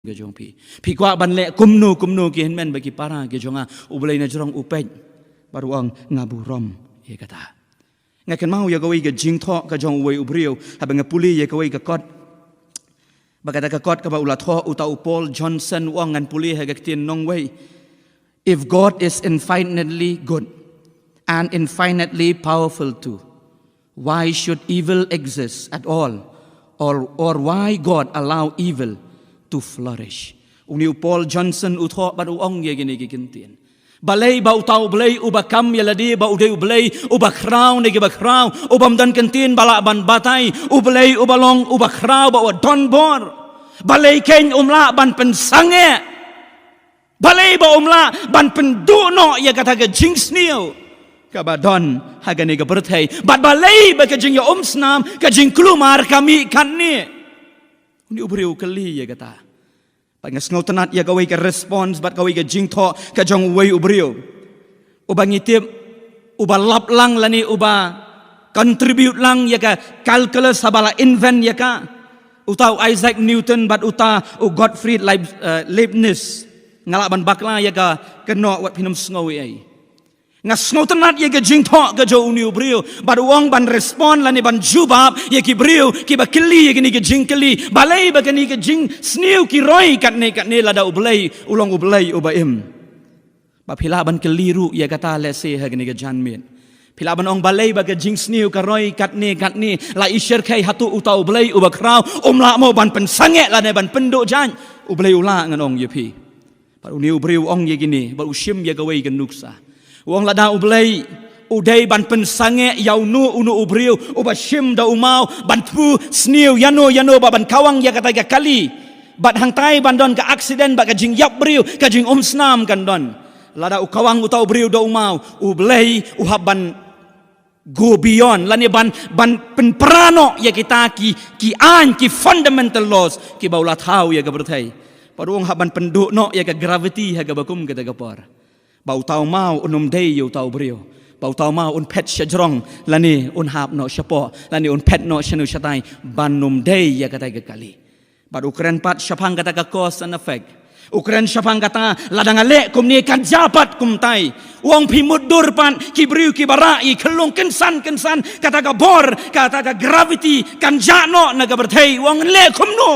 ke jong pi kwa ban le kumnu ki henmen bagi para ke jonga ublai na jorong upej baru ang ngabu rom ye kata ngaken mau ya gawi ke jing tho ka jong wei ubrio habang puli ye gawi ka kot bagada ka kot ka ba ula tho uta Paul Johnson wang ngan puli ha ka tin nong wei. If God is infinitely good and infinitely powerful too, why should evil exist at all, or why God allow evil to flourish? Uniu Paul Johnson utho ba uong ye gini gigintin. Balay ba utaw balay ubakam yaladi ba uday ubalay ubakraw negi bakraw ubam dan kentin bala ban batay ubalay ubalong ubakraw ba donbor balay ken umla ban pensange balay ba umla ban penduno ya kata ke jingsniu kabadon hagani ga berthay bat balay ba ke jing ya snam ke jing klumar kami kanni uni ubriu kali ya kata pangas ngau tenat ya gawai ke response bat gawai ke jing tho ke jong wei ubriu uba ngitip uba lap lang lani uba contribute lang ya ka calculus habala invent ya ka utau Isaac Newton bat uta Gottfried Leibniz ngalaban bakla ya ka keno wat pinum sngawi ai ngas ngau tenat ya ke jing tho ke jo uni ubriu bat uang ban respond lani ban jubab ya ki briu ki ba kili ya kini ke jing kili balai ba kini ke jing sniu ki roi kat ne lada ublai ulong ublai ubaim ba phila ban keliru ya kata lese ha kini ke janmin phila ban ong balai ba ke jing sniu ka roi kat ne la isher kai hatu utau ublai ubakrau umla mo ban pensange lane ban penduk jan ublai ula ngan ong ye pi ba uni ubriu ong ye gini ba usim ya gawai ke nuksa wong lada ublay uday ban pensange yaunu unu ubriu ubashim da umau ban pu sniu yano ba ban kawang ya kata ga kali bat hangtai ban don ka accident ba ka jing yap briu ka jing snam kan don lada ukawang utau briu da umau ublay uhaban go beyond lani ban penprano ya kita ki an ki fundamental laws ki baula thau ya ga berthai parung haban penduk no ya ka gravity ha ga bakum kata ga par bau tau mau unum day you tau brio bau tau mau un pet shajrong lani un hap no shapo lani un pet no shanu shatai banum day ya kata ga kali bad ukran pat shapang kata ga cause and effect ukran shapang kata ladang ale kum ni kan japat kum tai wong pimudur pan ki brio ki barai kelung kensan kata ga bor kata ga gravity kan jano na ga berthai wong le kum no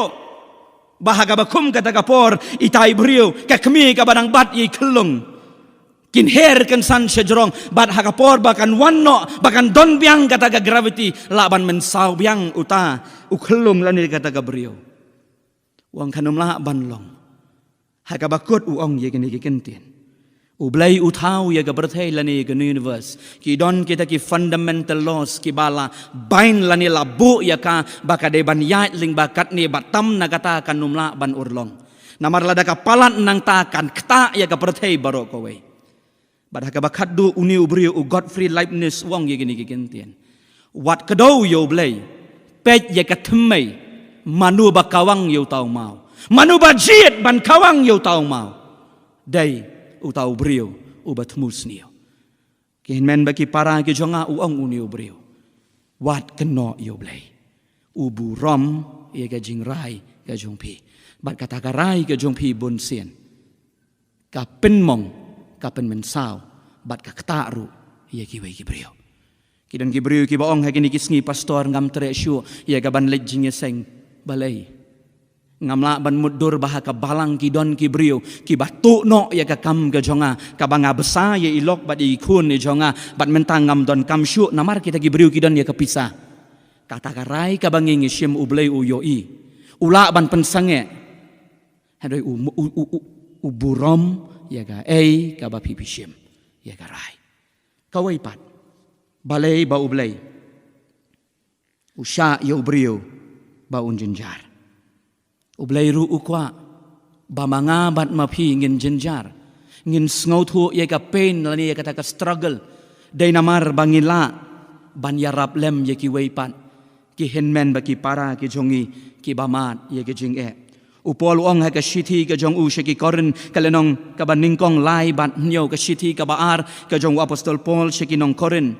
bahaga bakum kata ga por itai brio ka kemi ka badang bat i kelung kin her kan san sejrong bat hakapor bakan wanno bakan don biang kata ga gravity laban mensau biang uta ukhlum lani kata ga brio wang kanum la banlong hakabakut uong ye gini kentin ublai uthau ye ga berthai lani ga universe ki don kita ki fundamental laws ki bala bain lani labu ya ka bakade ban yat ling bakat ni batam na kata kanum la ban urlong namar lada kapalan nang ta kan kta ya ga berthai barok kowe Badaka bakaddu uni ubriu u Gottfried Leibniz wong ye gini gigentian. Wat kedau yo blay. Pej ye katemai. Manu bakawang yo tau mau. Manu bajiet ban kawang yo tau mau. Day u tau ubriu u batmus niyo. Kihinmen baki para ki jonga uong uni ubriu. Wat keno yo blay. Ubu rom ye ka jingrai ka jongpi. Bat kata karai ka jongpi bun sien. Ka penmong kapen mensau bat ka ktaru ye ki wei ki brio kidan ki brio ki baong hagini kisngi pastor ngam tre shu ye ga ban lejing ye seng balai ngamla ban mudur baha ka balang ki don ki brio ki batu no ye ka kam ga jonga ka banga besa ye ilok bat i kun ye jonga bat mentang ngam don kam shu namar kita ki brio ki don ye ka pisa kata ka rai ka bangi ngishim ublei u yo i ula ban pensange hadoi u burom ya ga ei ka ba pipishim ya ga rai kawai pat balai ba ublai usha ya ubriu ba unjenjar ublai ru ukwa ba manga bat mapi ngin jenjar ngin snau thu ya ga pain lani ya kata ka struggle dai namar bangila ban yarap lem ya ki wei pat ki henmen ba ki para ki jongi ki bamat ya ki jing e upol ong ha ka shithi ka jong u sheki korin kalenong ka baningkong lai bat nyo ka shithi ka baar ka jong apostol Paul sheki nong korin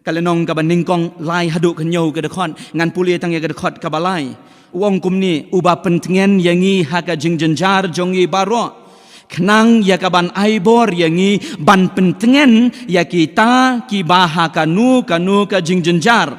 Kalau nong kaban ningkong lai haduk kenyau ke dekon ngan puli tang ya ke dekot kabalai uang kumni ubah pentingan yangi haka jing jenjar jongi baro kenang ya kaban aibor yangi ban pentingan ya kita ki baha kanu ka jing jenjar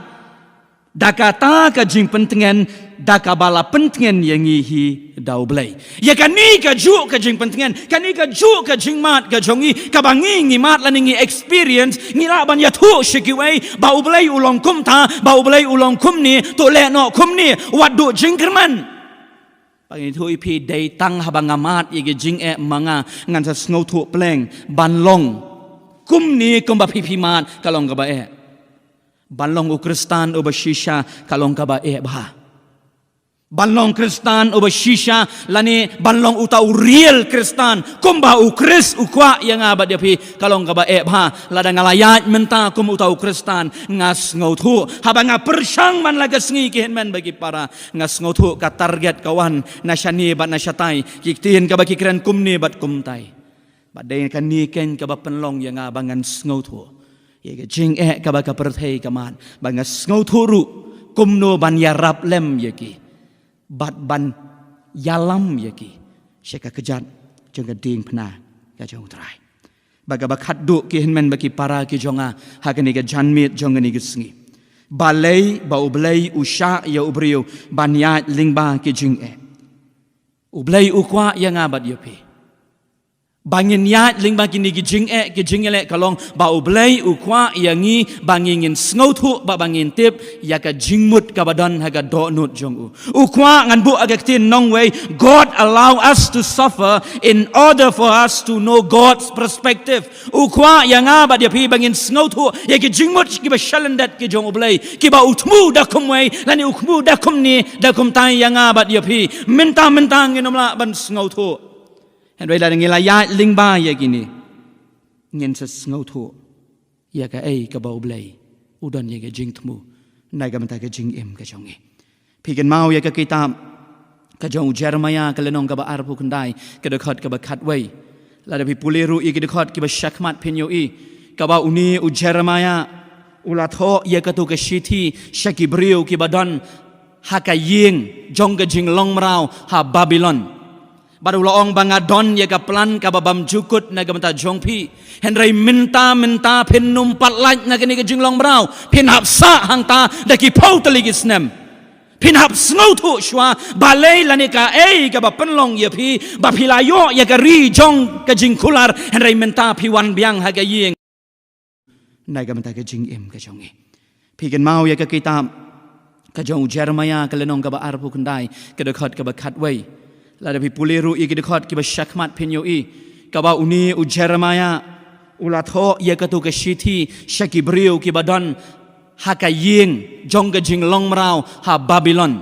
dakata ka jing pentingan dakabala pentingan yangi hi dau blai ya kani ka ju ka jing pentingan kani ka ju ka jing mat ka jongi ka bangi ngi mat la ngi experience ngi la ban ya thu shikiwei bau blai ulong kum ta bau blai ulong kum ni to le no kum ni wadu jing kerman pagi thu ipi dei tang habang amat ye jing manga ngan sa snow thu pleng ban long kum ni kum ba pipi mat kalong ka ba ban long u kristan u ba shisha kalong ka ba ba Banlong Kristan uba shisha lani banlong utau real Kristan kumba u Kris ukwa yang abad dia pi kalong kaba bha lada ngalayat menta kum utau Kristan ngas ngautu habanga persang man lagas ngi kihen men bagi para ngas ngautu ka target kawan nasyani bat nasyatai kiktin kaba kikran kumni bat kumtai badai kan ni ken kaba penlong yang abangan ngautu ye jing kaba ka perthei kaman bangas ngautu ru kumno ban yarap lem yeki bat ban yalam yaki syaka kejat jengga ding pena ka jong trai baga bakat du ki henmen bagi para ki jonga hakani ka janmit jonga ni gisngi balai bau blai usha ya ubriu banya lingba ki jing ublai ukwa yang abad yopi bangin yat ling bangin ni kijing le kalong bau blai ukwa yangi bangingin snowtu ba bangin tip ya ka jingmut ka badan haga do nut jong ukwa ngan bu aga tin nong way God allow us to suffer in order for us to know God's perspective ukwa yang abad ya pi bangin snowtu ya ki jingmut ki ba shalandat ki jong blai ki ba utmu da kum way lani ukmu da kum ni da kum tai yang abad ya pi minta nginomla ban snowtu Henry la ngila ya lingba ya gini ngin sa ngautu ya ka ka bau blai udon ya ka jing tmu nai ka menta ka jing ka jongi pigen mau ya ka kitab ka jong Jeremiah ka lenong ka ba arpu kandai ka dekat ka ba khatwei la da pi puliru i ka dekat ki ba shakmat pinyo i ka ba uni u Jeremiah ula tho ya ka tu ka shiti shakibriu ki ba don ha ka ying jong ka jing long mrau ha Babylon baru loong bangadon ya ka plan ka babam jukut na gamta jongpi henry minta pin numpat laj na kini ka jinglong brau pin hapsa hangta daki pau teligis nem pin hap snow tu shwa balai lani ka ka ba penlong ya pi ba pilayo ya ka ri jong ka jingkular henry minta pi wan biang ha ka ying na gamta ka jing ka jongi pigen mau ya ka kitab ka jong Jeremiah ka lenong ka ba arpu kandai ka dekat ka ba khatwei lada pi puliru i kidekot ki ba shakmat pinyo i kaba uni u Jeremiah ulatho ye katu ka shiti shakibriu ki badon haka ying jong ka jing long mrau ha Babylon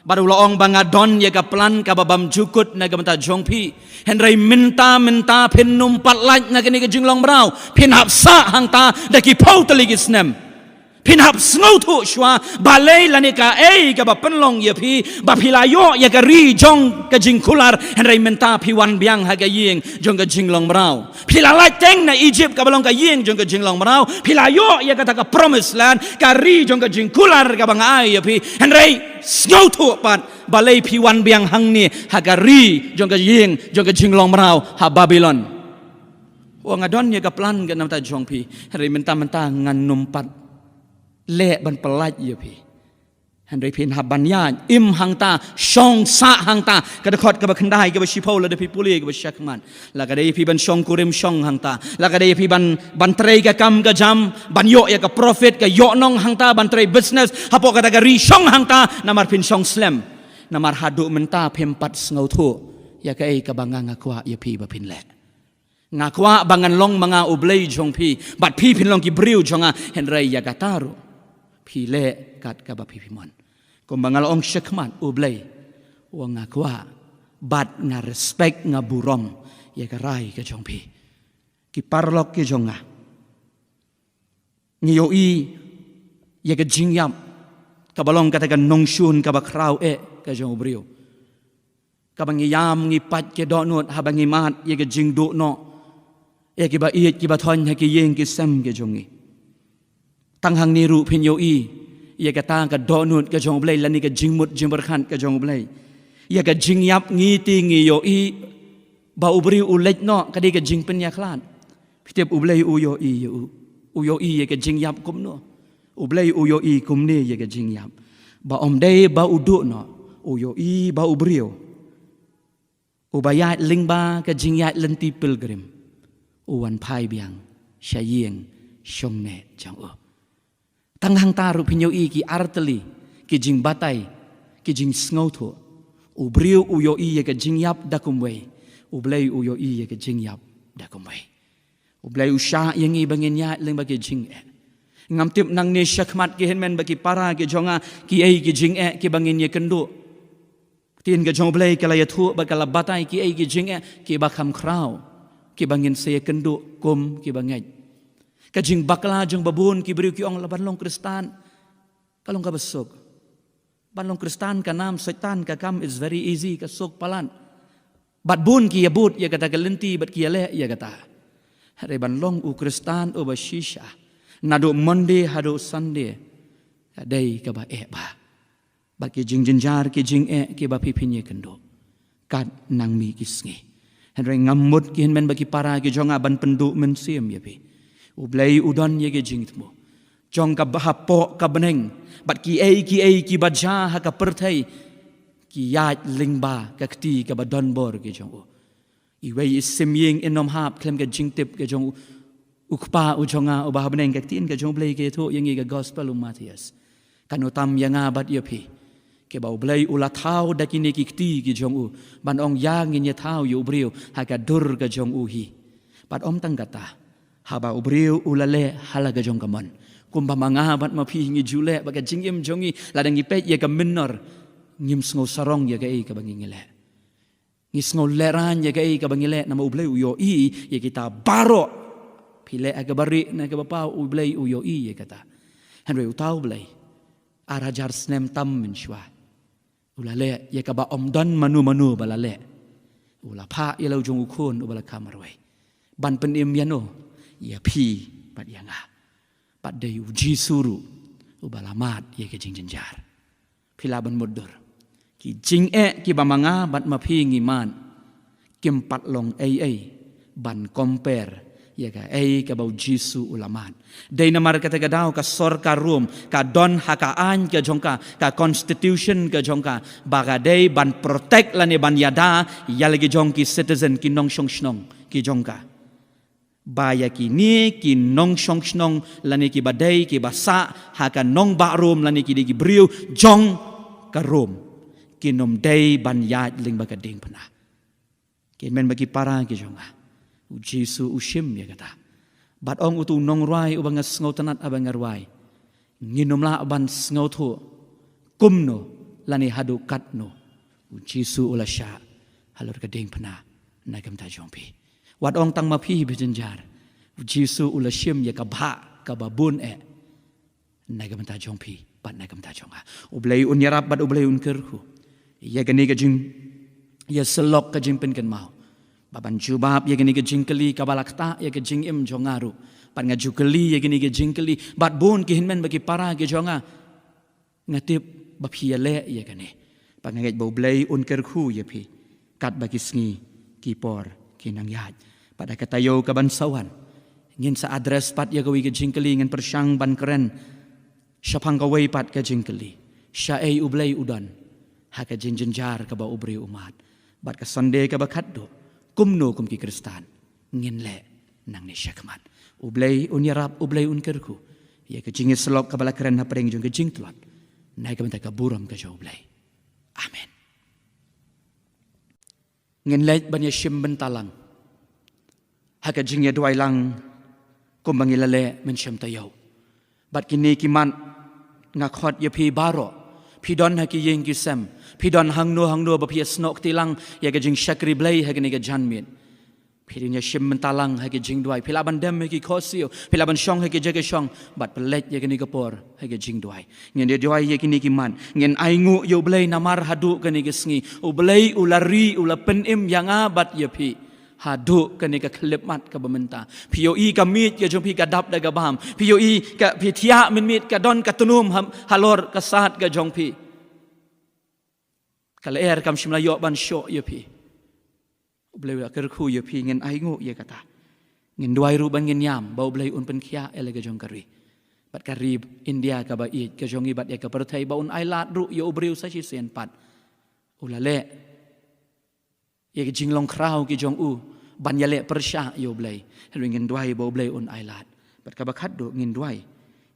baru loong bangadon ye ka plan ka babam jukut na gamta jongpi henry minta pin numpat laj na kini ka jing long mrau pin hapsa hangta daki pau teligis nem pinhap snow tu shwa balai lanika ka ba penlong ya pi ba pilayo ya ka ri jong ka jingkular henry menta pi wan biang ha ka ying jong ka jinglong brau pilala teng na Egypt ka balong ka ying jong ka jinglong brau pilayo ya ka ta ka promised land ka ri jong ka jingkular ka bang ai ya pi henry snow tu pat balai pi wan biang hang ni ha ka ri jong ka ying jong ka jinglong brau ha Babylon wa ngadon ya ka plan ka nam ta jong pi henry menta ngan numpat le ban pelaj ya pi henry pin haban ya im hangta shong sa hangta ka dekhot ka ba khandai ka ba shipol la de pi puli ka ba shakman la ka de pi ban shong kurim shong hangta la ka de pi ban trei ka kam ka jam ban yo ya ka profit ka yo nong hangta ban trei business hapo ka ta ka ri shong hangta namar pin shong slam namar hadu menta pempat ngau thu ya ka ka banga ngakwa ya pi ba pin le ngakwa bangan long manga ublei jong pi bat pi pin long ki briu jonga henry ya kataru pi le kat ka ba pi mon ko bangal ong shakman ublei wa ngakwa bat nga respect nga burom ya ka rai ka jong pi ki parlok ki jonga ngiyo i ya ka jingyam ka balong katakan nong shun ka ba kraw ka jong briu ka bang yam ngi pat ke donut ha bang mat ya ka jingdu no ya ki ba iet ki ba thon ha ki yeng ki sam ke jongi tanghang niru pinyo ia kata ka donut ka jong blai lani ka jingmut jimberkhan ka jong blai ia ka jingyap ngiti ngiyo ba ubri ulej no ka di ka jingpen ya klan pitep ublai uyo ia ka jingyap kumno ublai uyo kumni ia ka jingyap ba omdai ba udu no uyo ba ubrio ubayat lingba ka jingyat lenti pilgrim uwan pai biang syayeng syongne jang tanghang taru pinyo ki arteli ki jing batai ki jing sngoto ubrio uyo ka jingyap dakumwe ublay uyo ka jingyap dakumwe ublay usha yang bangin ya leng bagi jing ngamtip nang ne syakmat ki henmen bagi para ki jonga ki jing ki bangin ye kendo tin ka jong blay kala ya thu ba kala batai ki ki jing ki bakam krau ki bangin se kendo kum ki bangai kajing bakla jeng babun ki beriu ki ong laban long Kristan kalong ka besok ban long Kristan ka nam setan ka kam is very easy ka sok palan bat bun ki yabut ya kata kalenti bat ki le ya kata hare ban long u Kristan o ba shisha nado Monday hado Sunday dai ka ba ba bat ki jing jinjar ki jing ki ba pipinye kendo kat nang mi kisngi hare ngamut ki hen men bagi para ki jonga ban pendu men sim ya pi ublay udon ye ge jingtmo jong ka bahapo ka beneng bat ki baja ha ka perthai ki yat lingba ka kti ka badon bor ge jong iwe isim ying enom hap klem ka jingtip ge jong ukpa u jonga u bah beneng ka tin ka jong blay ke tho yang ge gospel Matius kanutam yanga bat ye pi ke ba ublay ula thau da kini ki kti ge jong ban ong yang ye thau yu brio ha ka dur ka jong hi bat om tang kata haba ubriu ulale halaga jong kamon kumba mangabat mapi ngi jule baga jingim jongi ladang ipet ya ka minor ngim sngo sarong ya ka bangingile ngi sngo leran ya ka bangile nama ublei uyo ya kita baro pile aga bari na ka bapa ublei uyo ya kata henry utau blei arajar snem tam menshwa ulale ya ka ba omdan manu balale ula pha ya lau jong ukun ubala kamarwai ban penim yano ya pi pat yanga pat de uji suru ubalamat ye ke jing jenjar pilaban mudur ki jing ki bamanga bat ma pi ngiman kim pat long ban compare ya ka ka bau jisu ulamat de namar kata gadau ka sorka room ka don hakaan ka jongka ka constitution ka jongka baga de ban protect lane ban yada ya lagi jongki citizen ki nong shong shnong ki jongka baya kini ki nong shong shnong lani ki badai ki basa haka nong ba rom lani ki di briu jong ka rom ki nom dai ban yat ling baka ding pana ki men bagi para ki jonga u Jesu ushim ya kata bat ong utu nong rai ubang sngo tanat abang arwai nginom la ban sngo tho kumno lani hadu katno u Jesu ulasha halur ka ding pana na kam ta jongpi wat ong tang mapi bijenjar Jesu ulashim ya kabha kababun nagam ta jongpi pat nagam ta jonga ublay unyarap bat ublay unkerku ya gani ka jing ya selok ka jing pen kan mau baban jubab ya gani ka jing kali kabalakta ya ka jing im jongaru pat nga jukeli ya gani ka jing kali bat bun ki hinmen bagi para ki jonga ngatip bapi ya le ya gani pat ngat ublay unkerku ya pi kat bagi sngi kipor kinang yat pada katayo kabansawan ngin sa address pat ya gawi ka jingkeli ngin persyang ban keren syapang kawai pat ka jingkeli sya ublay udan ha ka jinjenjar ka ba ubri umat bat ka sande ka bakaddo kumno kum ki Kristan ngin le nang ni syakmat ublay unyarap ublay unkerku ya ka jingit selok ka bala keren ha pareng jong ka jingtlat nai ka benta ka buram ka ublay amen ngin le ban ya shim bentalang haka jingya duai lang kumbangilale mensyam tayaw bat kini kiman ngakhot ya pi baro pi don haki yeng kisem pi don hangno ba pi snok tilang ya ka jing shakri blay haki ni ka janmin pi dinya shim mentalang haki jing duai pi laban dem haki khosio pi laban shong haki jaga shong bat pelet ya ka ni ka por haki jing duai ngin dia duai ya kini kiman ngin aingu yo blay namar hadu ka ni ka sngi u blay ulari ula penim yanga bat ya pi hadu kene ka klepmat ka bementa POE ka mit ka jong pi ka dap da ka bam POE ka pi thia min mit ka don ka tunum halor ka sat ka jong pi ka leer kam shimla yo ban sho ye pi ublei la ker khu ye pi ngen ai ngo ye kata ngin duai ru ban ngin yam bau blei un pen khia ele ka jong kari bat karib India ka ba i ka jong i bat ya ka perthai ba un ai lat ru yo ubriu sa chi sen pat ulale ye ka jing long krau ki jong u ban ya le persha yo blei ru ngin duai bau blei un ai lat bat ka ba khat do ngin duai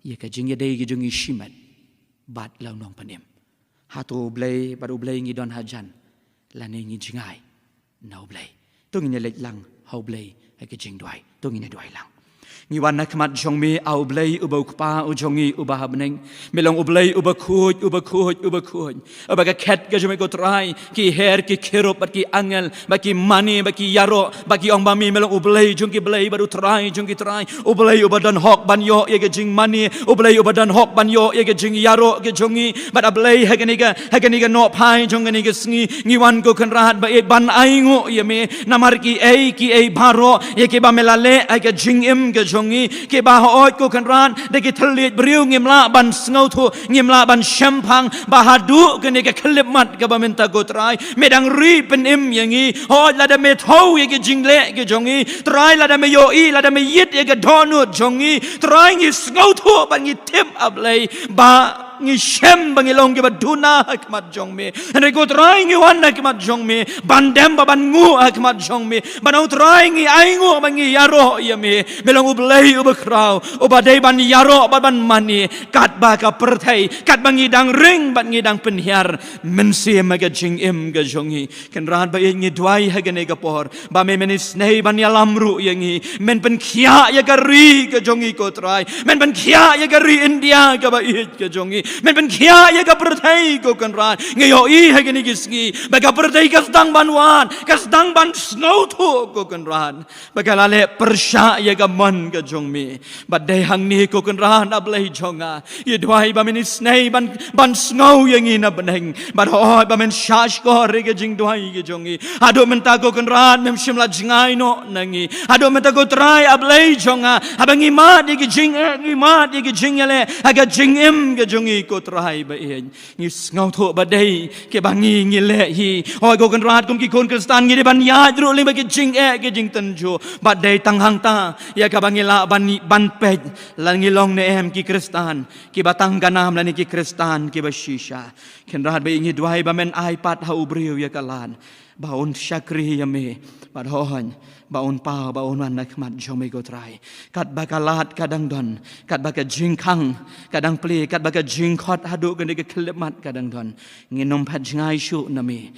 ye ka jing ye dei ki jong i shimat bat lau nong panem hatu blei baru blei ngi don hajan la ne ngi jingai nau blei tu ngi lek lang hau blei ai ke jing duai tu ngi ne duai lang ngi wan nak mat jong mi au blei ubau kpa u jongi uba habneng melong ublei uba khuj uba ka khet ka jome ko trai ki her ki khero pat ki angel ba ki mani ba ki yaro ba ki ong ba mi melong ublei jong ki blei baru trai jong ki trai ublei uba dan hok ban yo ye ke jing mani ublei uba dan hok ban yo ye ke jing yaro ke jongi bat ablei hagani ga no pai jong ni ga sngi ngi wan ko kan rahat ba e ban ai ngo ye me namar ki ei baro ye ke ba melale ai ka jing im ke jongi ke ba hoot ko kan ran de ke thlit briu ngimla ban snau thu ngimla ban shampang ba hadu ke ne ke khlip mat ka ba menta go trai medang ri pen im yangi hoot la da me thau ye ke jingle ke jongi trai la da me yo i la da me yit ye ke donu jongi trai ngi snau thu ban ngi tim ablei ba ngi shem bangi long ke baduna hakmat jong me ane ko trai ngi wan hakmat jong me bandem ba ban ngu hakmat jong me banau trai ngi ai ngu bangi yaro ya me melong ublei ubakrau ubadai ban yaro ban mani kat ba ka perthai kat bangi dang ring ban ngi dang penhiar mensi maga jing im ga jongi kan ran ba ngi dwai hagane ga por ba me menis nei ban yalam ru yangi men pen khia ya ga ri ga jongi ko trai men pen khia ya ga ri India ga ba it ga jongi men pen khia ye ka perthai ko kan ran ngayo i ha gani gisgi ba ka perthai ka stang banwan ka stang ban snow thu ko kan ran ba ka lale persha ye ka man ka jong mi ba dai hang ni ko kan ran ablai jonga ye dwai ba min snei ban snow ye ngi na baneng ba ho ba men shash ko re ke jing dwai ke jongi ado men ta ko kan ran mem shimla jingai no nangi ado men ta ko trai ablai jonga abangi ma de ke jing ngi ma de ke jing le aga jing im ke jongi ko trai ba en ngi ngau tho ba dei ke bangi ngi le hi hoi ko kan rat kum ki kon kristan ngi de ban ya dru le ba ke jing ke jing tan jo ba dei tang hang ta ya ka bangi la ban pej la ngi long ne em ki kristan ki batang ganam la ni ki kristan ki ba shisha ken rat ba ngi dwai ba men ai pat ha ubriu ya kalan ba on shakri ya me ba hohan ba on pa ba on wan nak mat jome go trai kat ba kalat kadang don kat ba ka jing khang kadang pli kat ba ka jing khot hadu kan ke khlep mat kadang don nginom phat jingai shu na me